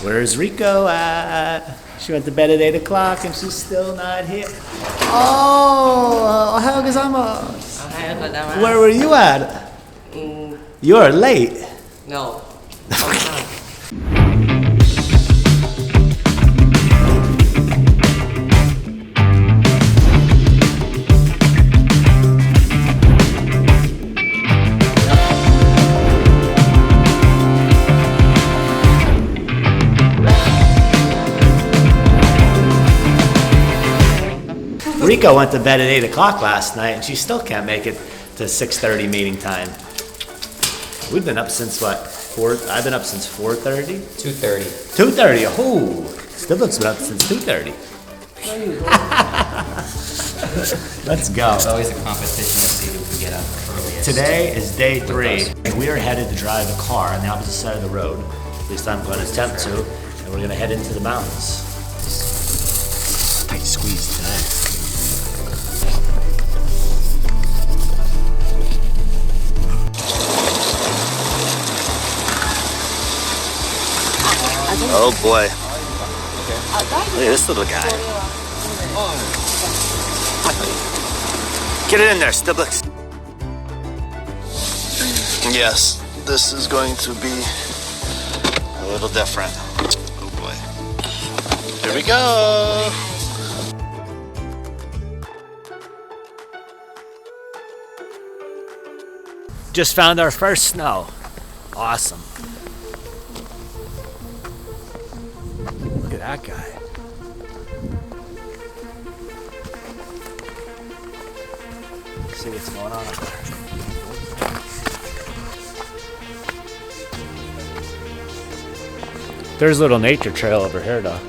Where's Rico at? She went to bed at 8 o'clock and she's still not here. Oh, Hagusama. Where were you at? You're late. No. Rico went to bed at 8 o'clock last night and she still can't make it to 6:30 meeting time. We've been up since what? I've been up since 4:30? 2:30. 2:30, oh! Sleepless been up since 2:30. Let's go. It's always a competition to see who can get up earliest. Today is day 3. And we are headed to drive a car on the opposite side of the road. At least I'm going to attempt to. And we're going to head into the mountains. Tight squeeze today. Oh boy. Look at this little guy. Get it in there, Sleepless. Yes, this is going to be a little different. Oh boy. Here we go. Just found our first snow. Awesome. Look at that guy. See what's going on up there. There's a little nature trail over here though.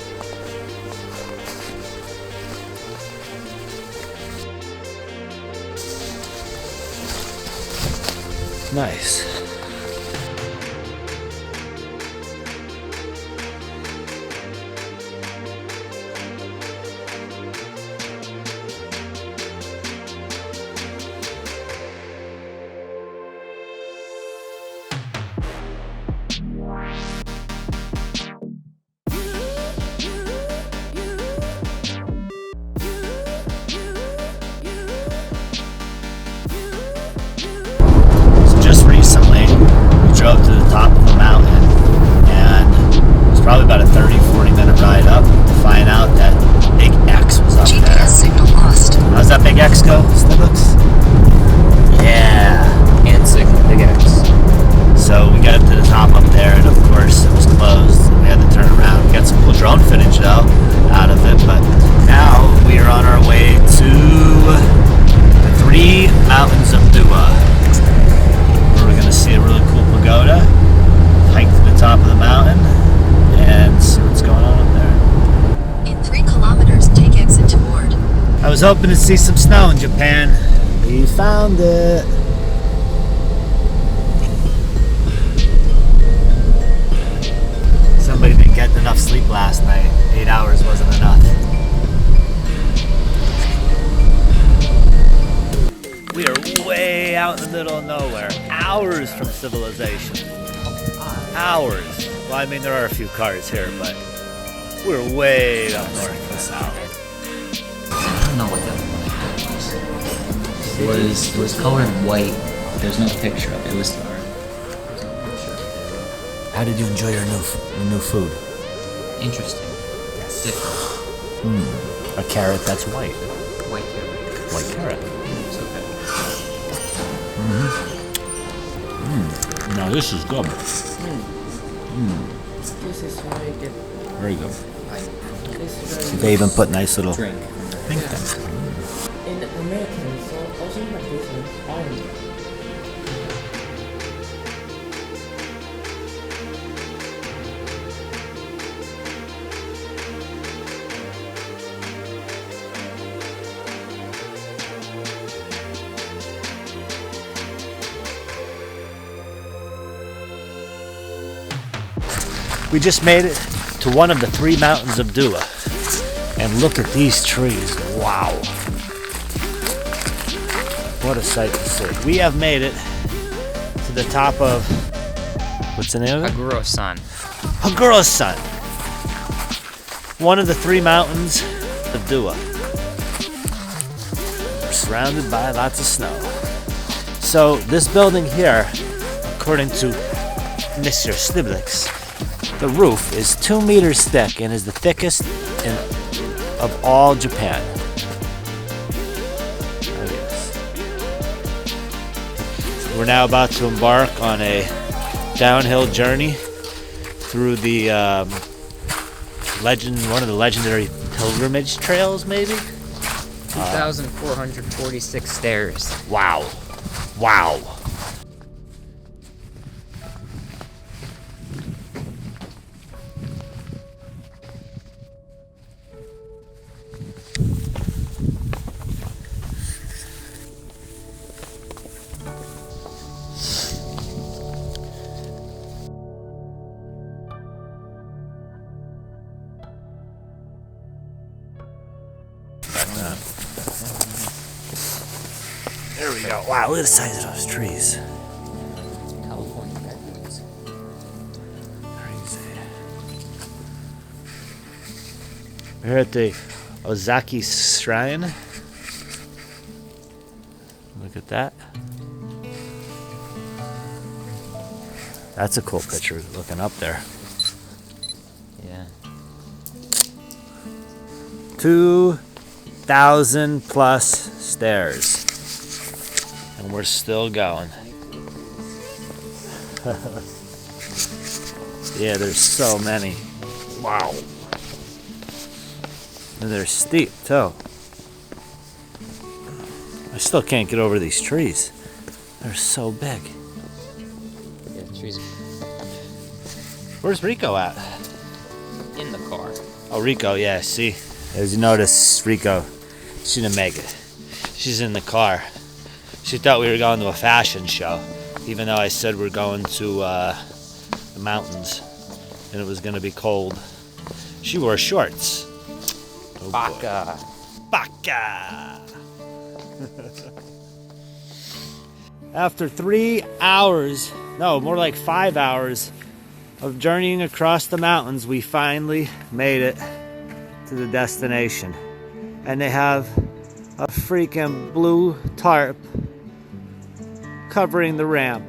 Nice. Drove to the top of the mountain and it was probably about a 30-40 minute ride up to find out that Big X was up there. GPS signal lost. How's that Big X go, Sleepless? Yeah. And signal, Big X. So we got up to the top up there and of course it was closed. We had to turn around. We got some cool drone footage though out of it, but now we are on our way to the Three Mountains of Dewa. We're going to see a really cool pagoda, hike to the top of the mountain, and see what's going on up there. In 3 kilometers, take exit toward. I was hoping to see some snow in Japan. We found it. Somebody didn't get enough sleep last night. 8 hours wasn't enough. We are way out in the middle of nowhere. Hours from civilization. Hours. Well, I mean, there are a few cars here, but we're way up north and south. I don't know what that was. It was colored white. There's no picture of it. It was dark. How did you enjoy your new food? Interesting. Different. A carrot that's white. White carrot. White carrot. It's okay. Now this is good. This is very good. Very good. This is very They even put nice little Drink. pink things. in American, so also like this one, orange. We just made it to one of the Three Mountains of Dewa. And look at these trees. Wow. What a sight to see. We have made it to the top of, what's the name of it? HAGURO-san. HAGURO-san. one of the Three Mountains of Dewa. We're surrounded by lots of snow. So this building here, according to Mr. Sleepless, the roof is 2 meters thick and is the thickest of all Japan. Oh, yes. We're now about to embark on a downhill journey through the one of the legendary pilgrimage trails, maybe? 2,446 stairs. Wow. Wow. There we go. Wow, look at the size of those trees. California redwoods. Crazy. We're here at the Ozaki Shrine. Look at that. That's a cool picture looking up there. Yeah. 2,000 plus stairs. And we're still going. Yeah, there's so many. Wow. And they're steep too. I still can't get over these trees. They're so big. Yeah, trees Where's Rico at? in the car. Oh, Rico, yeah, see? As you notice, Rico, she didn't make it. She's in the car. She thought we were going to a fashion show, even though I said we're going to the mountains, and it was going to be cold. She wore shorts. Oh, Baka. Baka! After 3 hours, no, more like 5 hours of journeying across the mountains, we finally made it to the destination. And they have a freaking blue tarp covering the ramp.